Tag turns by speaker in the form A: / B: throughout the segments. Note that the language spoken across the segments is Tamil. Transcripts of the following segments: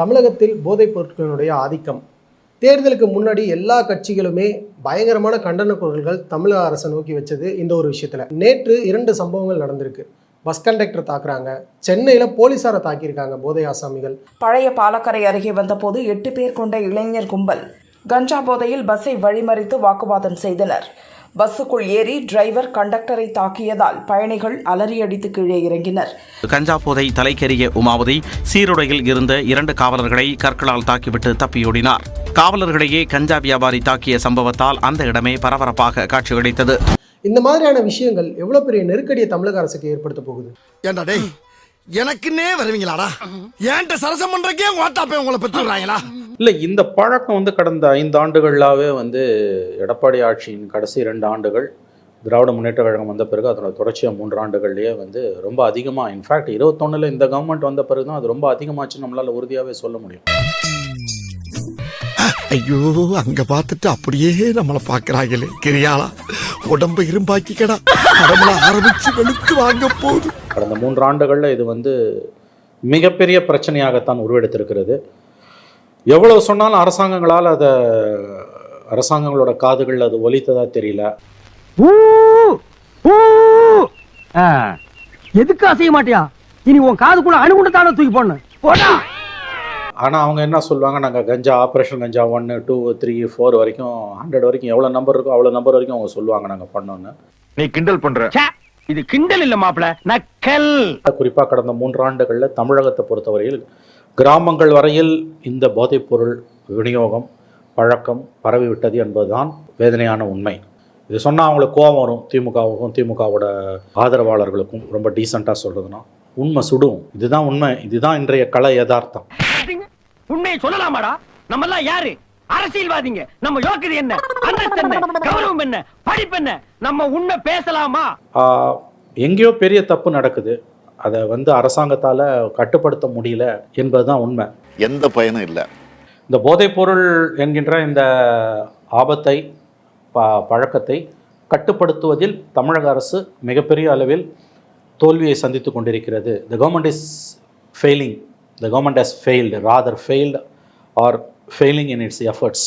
A: தமிழகத்தில் போதைப் பொருட்களினுடைய ஆதிக்கம். தேர்தலுக்கு முன்னாடி எல்லா கட்சிகளுமே பயங்கரமான கண்டன குரல்கள் தமிழக அரசை நோக்கி வச்சது இந்த ஒரு விஷயத்துல. நேற்று 2 சம்பவங்கள் நடந்திருக்கு. பஸ் கண்டக்டர் தாக்குறாங்க, சென்னையில போலீசாரை தாக்கியிருக்காங்க போதை ஆசாமிகள்.
B: பழைய பாலக்கரை அருகே வந்தபோது 8 பேர் கொண்ட இளைஞர் கும்பல் கஞ்சா போதையில் பஸ்ஸை வழிமறித்து வாக்குவாதம் செய்தனர். பஸ்ஸுக்குள் ஏறி டிரைவர் கண்டக்டரை தாக்கியதால் பயணிகள் அலறியடித்து கீழே இறங்கினர்.
C: கஞ்சா போதை தலைக்கேறிய உமாவதி சீருடையில் இருந்த 2 காவலர்களை கற்களால் தாக்கிவிட்டு தப்பியோடினார். காவலர்களையே கஞ்சா வியாபாரி தாக்கிய சம்பவத்தால் அந்த இடமே பரபரப்பாக காட்சியளித்தது.
A: இந்த மாதிரியான விஷயங்கள் எவ்வளவு பெரிய நெருக்கடியை தமிழக அரசுக்கு ஏற்படுத்த போகுது?
D: ஏண்டா டேய், எனக்குன்னே வருவீங்களாடா? ஏன்ட்ட சரசம் பண்றக்கே ஓட்டாப்பே உங்களை பெற்றுறாங்களா?
E: இல்லை, இந்த பழக்கம் கடந்த 5 ஆண்டுகளாகவே எடப்பாடி ஆட்சியின் கடைசி 2 ஆண்டுகள், திராவிட முன்னேற்ற கழகம் வந்த பிறகு அதனோட தொடர்ச்சியாக 3 ஆண்டுகள்லேயே ரொம்ப அதிகமாக, இன்ஃபேக்ட் 21 இந்த கவர்மெண்ட் வந்த பிறகு தான் அது ரொம்ப அதிகமாச்சு நம்மளால் உறுதியாகவே சொல்ல முடியும்.
D: ஐயோ, அங்க பார்த்துட்டு அப்படியே நம்மளை பார்க்கறாங்களே, கிரியாளா உடம்பு இரும்பாக்கிக்கடா, உடம்புல ஆரம்பிச்சு வெளுத்து வாங்க போகுது.
E: கடந்த 3 ஆண்டுகளில் இது மிகப்பெரிய பிரச்சனையாகத்தான் உருவெடுத்திருக்கிறது. எவ்வளவு சொன்னாலும் அரசாங்கங்களோட காதுகள் அது ஒலித்ததா தெரியல.
F: எதுக்கு அசைய மாட்டியா? இனி உன் காதுக்குள்ள அணுகுண்டத்தான தூக்கி போடணும்.
E: ஆனால் அவங்க என்ன சொல்லுவாங்க, நாங்கள் கஞ்சா ஆப்ரேஷன் கஞ்சா 1, 2, 3, 4 வரைக்கும் 100 வரைக்கும் எவ்வளோ நம்பர் இருக்கோ அவ்வளோ நம்பர் வரைக்கும் அவங்க சொல்லுவாங்க நாங்கள் பண்ணோன்னு.
F: நீ கிண்டல் பண்ற. இது கிண்டல் இல்ல மாப்பிள, நக்கல்.
E: குறிப்பாக கடந்த 3 ஆண்டுகளில் தமிழகத்தை பொறுத்தவரையில் கிராமங்கள் வரையில் இந்த போதைப்பொருள் விநியோகம் பழக்கம் பரவிவிட்டது என்பதுதான் வேதனையான உண்மை. இது சொன்னால் அவங்களுக்கு கோபம் வரும். திமுகவுக்கும் திமுகவோட ஆதரவாளர்களுக்கும் ரொம்ப டீசெண்டாக சொல்கிறதுனா உண்மை சுடும். இதுதான் உண்மை, இதுதான் இன்றைய கலை யதார்த்தம்.
F: உண்மையை சொல்லலாமாடா? நம்ம எல்லாம் யாரு? அரசியல்வாதிங்க. நம்ம யோக்கியது என்ன, அந்தஸ்து என்ன, கௌரவம் என்ன, படிப்பு என்ன? நம்ம உண்மை பேசலாமா?
E: எங்கேயோ பெரிய தப்பு நடக்குது, அதை அரசாங்கத்தால் கட்டுப்படுத்த முடியல என்பதுதான் உண்மை.
G: எந்த பயனும் இல்லை.
E: இந்த போதைப்பொருள் என்கின்ற இந்த ஆபத்தை பழக்கத்தை கட்டுப்படுத்துவதில் தமிழக அரசு மிகப்பெரிய அளவில் தோல்வியை சந்தித்து கொண்டிருக்கிறது. The government is failing. The government has failed, rather failed or failing in its efforts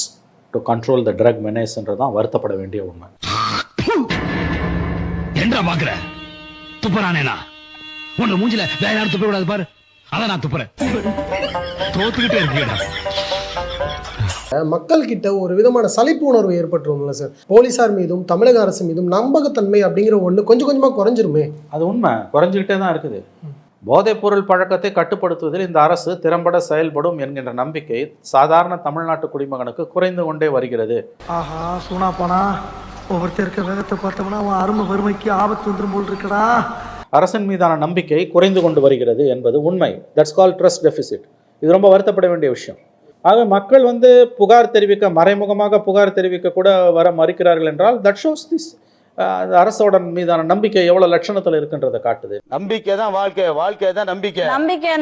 E: to control the drug menace என்றதான் வருத்தப்பட வேண்டிய உண்மை.
H: என்ன பாக்குற? துப்புறானேனா? உன்ன மூஞ்சில வேற யாரும் துப்ப கூடாது பாரு. அத நான் துப்புறேன். தோத்துக்கிட்டே இருக்கேடா.
A: மக்கள் கிட்ட ஒரு விதமான சலிப்பு உணர்வு ஏற்பட்டுரும்ல சார். போலீசார் மீதும் தமிழக அரசு மீதும் நம்பகத்தன்மை அப்படிங்கிற ஒன்று கொஞ்சம் கொஞ்சமாக குறைஞ்சிருமே.
E: அது உண்மை, குறைஞ்சிக்கிட்டே தான் இருக்குது. போதைப்பொருள் பழக்கத்தை கட்டுப்படுத்துவதில் இந்த அரசு திறம்பட செயல்படும் என்கின்ற நம்பிக்கை சாதாரண தமிழ்நாட்டு குடிமகனுக்கு குறைந்து கொண்டே வருகிறது.
F: ஆஹா, சூனா போனா ஒவ்வொருத்தருக்கு வேகத்தை பார்த்தோம்னா அவன் அருமை வறுமைக்கு ஆபத்து வந்துடும் போல் இருக்கடா.
E: அரசின் மீதான நம்பிக்கை குறைந்து கொண்டு வருகிறது என்பது உண்மை. That's call trust deficit. இது ரொம்ப வருத்தப்பட வேண்டிய விஷயம். ஆக மக்கள் புகார் தெரிவிக்க, மறைமுகமாக புகார் தெரிவிக்க கூட வர மறுக்கிறார்கள் என்றால் தட் ஷோஸ் திஸ் அரசோட மீதான நம்பிக்கை எவ்வளவு லட்சணத்துல இருக்குன்றதை காட்டுது.
G: நம்பிக்கை தான் வாழ்க்கை, வாழ்க்கை தான் நம்பிக்கை.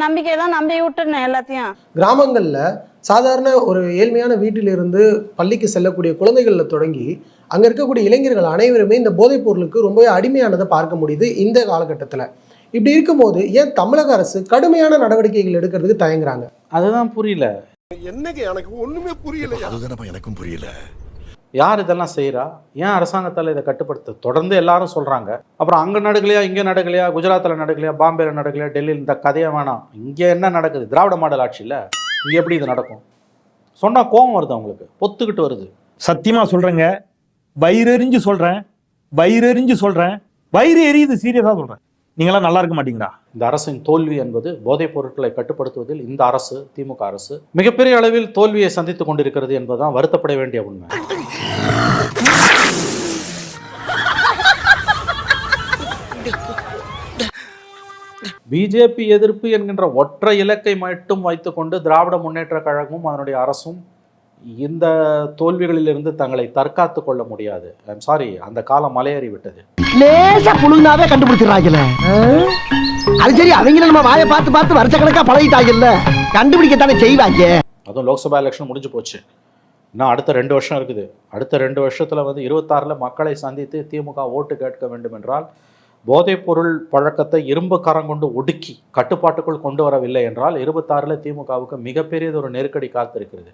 I: நம்பிக்கை தான் நம்பி விட்டுருந்தேன் எல்லாத்தையும்.
A: கிராமங்கள்ல சாதாரண ஒரு ஏழ்மையான வீட்டிலிருந்து பள்ளிக்கு செல்லக்கூடிய குழந்தைகள்ல தொடங்கி அங்க இருக்கக்கூடிய இளைஞர்கள் அனைவருமே இந்த போதைப் பொருளுக்கு ரொம்பவே அடிமையானதை பார்க்க முடியுது இந்த காலகட்டத்துல. இப்படி இருக்கும்போது ஏன் தமிழக அரசு கடுமையான நடவடிக்கைகள் எடுக்கிறதுக்கு தயங்குறாங்க?
E: அதுதான் புரியல.
D: என்னங்க எனக்கு ஒண்ணுமே புரியல. அதுதானப்பா எனக்கும் புரியல.
E: யார் இதெல்லாம் செய்கிறா? ஏன் அரசாங்கத்தால் இதை கட்டுப்படுத்த தொடர்ந்து எல்லாரும் சொல்கிறாங்க. அப்புறம் அங்கே நடக்கலையா, இங்கே நடக்கலையா, குஜராத்தில் நடக்கலையா, பாம்பேல நடக்கலையா, டெல்லியில்? இந்த கதையை வேணாம். இங்கே என்ன நடக்குது? திராவிட மாடல் ஆட்சியில் இங்கே எப்படி இது நடக்கும்? சொன்னால் கோபம் வருது அவங்களுக்கு, பொத்துக்கிட்டு வருது.
J: சத்தியமாக சொல்கிறேங்க, வயிறெறிஞ்சு சொல்கிறேன், வயிறு எரியுது, சீரியஸாக சொல்கிறேன். நீங்களாம் நல்லா இருக்க மாட்டீங்களா?
E: இந்த அரசின் தோல்வி என்பது போதைப் பொருட்களை கட்டுப்படுத்துவதில் இந்த அரசு, திமுக அரசு மிகப்பெரிய அளவில் தோல்வியை சந்தித்துக் கொண்டிருக்கிறது என்பதுதான் வருத்தப்பட வேண்டிய உண்மை. பிஜேபி எதிர்ப்பு என்கின்ற ஒற்றை இலக்கை மட்டும் வைத்துக்கொண்டு திராவிட முன்னேற்ற கழகமும் அதனுடைய அரசும் இந்த தோல்விகளிலிருந்து தங்களை தற்காத்து கொள்ள முடியாது. ஐம் சாரி, அந்த காலம் மலையேறி விட்டது.
F: லேசா புழுந்தாவே கண்டுபிடிச்சிடறாங்கல்ல. அது சரி, அவங்க நம்ம வாயை பார்த்து வருஷக்கணக்கா பழகிட்டாங்கல்ல, கண்டுபிடிக்கத்தானே செய்வாங்க.
E: அதுவும் லோக்சபா எலெக்ஷன் முடிஞ்சு போச்சு. இன்னும் அடுத்த 2 வருஷம் இருக்குது. அடுத்த 2 வருஷத்துல 26ல் மக்களை சந்தித்து திமுக ஓட்டு கேட்க வேண்டும் என்றால் போதைப் பொருள் பழக்கத்தை இரும்பு கரம் கொண்டு ஒடுக்கி கட்டுப்பாட்டுக்குள் கொண்டு வரவில்லை என்றால் 26ல் திமுகவுக்கு மிகப்பெரியது ஒரு நெருக்கடி காத்திருக்கிறது.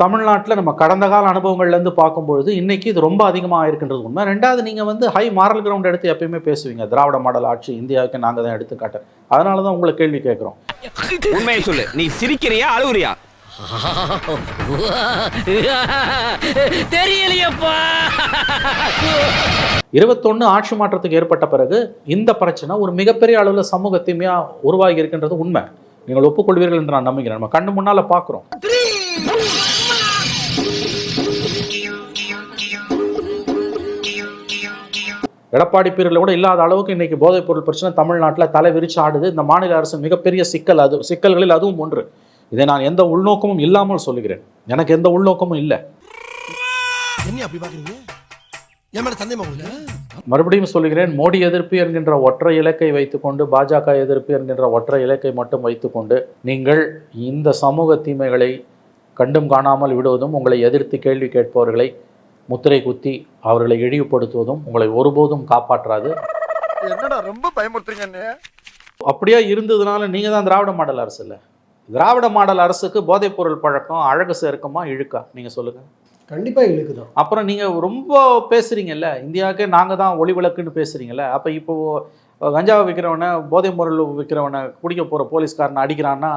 E: தமிழ்நாட்டில் நம்ம கடந்த கால அனுபவங்கள்ல இருந்து பார்க்கும்பொழுது இன்னைக்கு இது ரொம்ப அதிகமாக இருக்கின்றது உண்மை. ரெண்டாவது, நீங்க வந்து ஹை மாரல் கிரவுண்ட் எடுத்து எப்பயுமே பேசுவீங்க. திராவிட மாடல் ஆட்சி இந்தியாவுக்கு நாங்க தான் எடுத்துக்காட்டு. அதனால தான் உங்களை கேள்வி கேட்கிறோம்.
F: உண்மையை சொல்லு, நீ சிரிக்கிறியா அழுவுறியா? தெரியலையப்பா.
E: 21 ஆட்சி மாற்றத்துக்கு ஏற்பட்ட பிறகு இந்த பிரச்சனை ஒரு மிகப்பெரிய அளவில் சமூக தீமையா உருவாகி இருக்கின்றது உண்மை. நீங்கள் ஒப்புக்கொள்வீர்கள் என்று நான் நம்புகிறேன். நம்ம கண்ணு முன்னால பார்க்கிறோம். எடப்பாடி பீரியட்ல கூட இல்லாத அளவுக்கு இன்னைக்கு போதைப் பொருள் பிரச்சனை தமிழ்நாட்டில் தலை விரிச்சு ஆடுது. இந்த மாநில அரசு மிகப்பெரிய சிக்கல்களில் அதுவும் ஒன்று. இதை நான் எந்த உள்நோக்கமும் இல்லாமல் சொல்லுகிறேன். எனக்கு எந்த உள்நோக்கமும் இல்லை. மறுபடியும் சொல்லுகிறேன், மோடி எதிர்ப்பு என்கின்ற ஒற்றை இலக்கை வைத்துக்கொண்டு, பாஜக எதிர்ப்பு என்கின்ற ஒற்றை இலக்கை மட்டும் வைத்துக்கொண்டு நீங்கள் இந்த சமூக தீமைகளை கண்டும் காணாமல் விடுவதும், உங்களை எதிர்த்து கேள்வி கேட்பவர்களை முத்திரை குத்தி அவர்களை இழிவுபடுத்துவதும் உங்களை ஒருபோதும் காப்பாற்றாது.
G: என்னடா ரொம்ப பயமுறுத்துறீங்க.
E: அப்படியே இருந்ததுனால நீங்க தான் திராவிட மாடல் அரசு இல்லை. திராவிட மாடல் அரசுக்கு போதைப் பொருள் பழக்கம் அழகு சேர்க்குமா இழுக்கா? நீங்க சொல்லுங்க.
A: கண்டிப்பா இழுக்குதான்.
E: அப்புறம் நீங்க ரொம்ப பேசுறீங்கல்ல, இந்தியாவுக்கே நாங்க தான் ஒளி விளக்குன்னு பேசுறீங்கல்ல. அப்ப இப்போ கஞ்சாவை விற்கிறவனை, போதைப் பொருள் விற்கிறவனை, குடிக்க போற போலீஸ்காரனை அடிக்கிறான்னா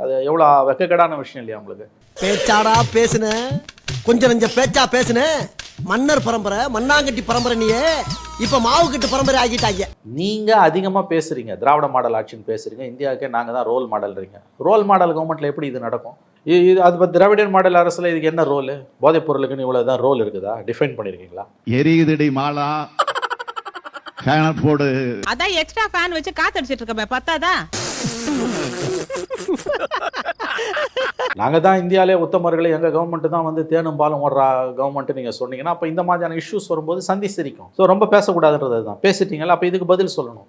E: அது எவ்வளவு வெக்கக்கேடான விஷயம் இல்லையா உங்களுக்கு?
K: பேச்சாடா பேசுன, கொஞ்சம் நெஞ்ச பேச்சா பேசுன. மன்னர் பரம்பரை, மண்ணாங்கட்டி பரம்பரை, நீயே இப்ப மாவு கட்டு பரம்பரை ஆகிட்டாங்க.
E: நீங்க அதிகமா பேசுறீங்க, திராவிட மாடல் ஆட்சின்னு பேசுறீங்க. இந்தியாவுக்கே நாங்க தான் ரோல் மாடல்றீங்க. ரோல் மாடல் கவர்மெண்ட்ல எப்படி இது நடக்கும்? இது அது திராவிடன் மாடல் அரசுல இதுக்கு என்ன ரோல்? போதைப் பொருளுக்குன்னு இவ்வளவுதான் ரோல் இருக்குதா? டிஃபைன் பண்ணிருக்கீங்களா?
H: எரியுதுடி மாலா, ஃபேன் போடு.
I: அதான் எக்ஸ்ட்ரா ஃபேன் வச்சு காத்தடிச்சிட்டு இருக்கமே, பத்தாதா?
E: நாங்க தான் இந்தியாவிலே உத்தமர்களை, எங்க கவர்மெண்ட் தான் வந்து தேனும் பாலும் ஓடுற கவர்மெண்ட் நீங்க சொன்னீங்கன்னா, அப்ப இந்த மாதிரியான இஷ்யூஸ் வரும்போது சந்தி சிரிக்கும். ஸோ ரொம்ப பேசக்கூடாதுன்றது தான். பேசிட்டீங்களா, அப்ப இதுக்கு பதில் சொல்லணும்.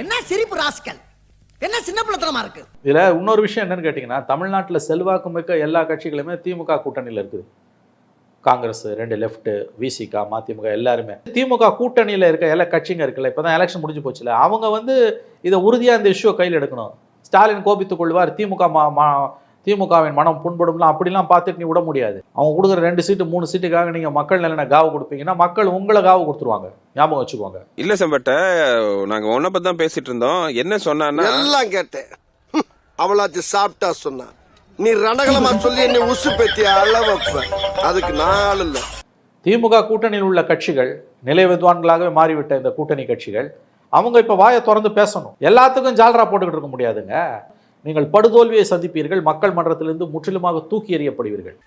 K: என்ன சிரிப்பு ராஸ்கல், என்ன சின்ன பிள்ளைத்தனமா இருக்கு.
E: இதுல இன்னொரு விஷயம் என்னன்னு கேட்டீங்கன்னா, தமிழ்நாட்டில் செல்வாக்கு மிக்க எல்லா கட்சிகளுமே திமுக கூட்டணியில் இருக்குது. காங்கிரஸ், 2 லெஃப்ட், விசிகா, மதிமுக எல்லாருமே திமுக கூட்டணியில் இருக்க எல்லா கட்சிங்க இருக்குல்ல. இப்போதான் எலெக்ஷன் முடிஞ்சு போச்சுல, அவங்க வந்து இதை உறுதியா இந்த இஷ்யூ கையில் எடுக்கணும். ஸ்டாலின் கோபித்துக் கொள்வார், திமுகவின் மனம் புண்படும்லாம் அப்படிலாம் பார்த்துட்டு நீ விட முடியாது. அவங்க கொடுக்குற 2 சீட்டு 3 சீட்டுக்காக நீங்க மக்கள் நலனை காவு கொடுப்பீங்கன்னா மக்கள் உங்களை காவு கொடுத்துருவாங்க. ஞாபகம் வச்சுக்கோங்க.
L: இல்ல செம்பட்ட, நாங்க ஒன்ன பத்தி தான் பேசிட்டு இருந்தோம். என்ன சொன்னா
K: எல்லாம் கேட்டேன். அவளாச்சு சாப்பிட்டா சொன்னா, நீ ரணகலமா சொல்லி என்ன உசு பெத்தி அளவப்ப, அதுக்கு நாள் இல்ல.
E: திமுக கூட்டணியில் உள்ள கட்சிகள் நிலை வித்வான்களாகவே மாறிவிட்ட இந்த கூட்டணி கட்சிகள் அவங்க இப்ப வாயை திறந்து பேசணும். எல்லாத்துக்கும் ஜால்ரா போட்டுக்கிட்டு இருக்க முடியாதுங்க. நீங்கள் படுதோல்வியை சந்திப்பீர்கள். மக்கள் மன்றத்திலிருந்து முற்றிலுமாக தூக்கி எறியப்படுவீர்கள்.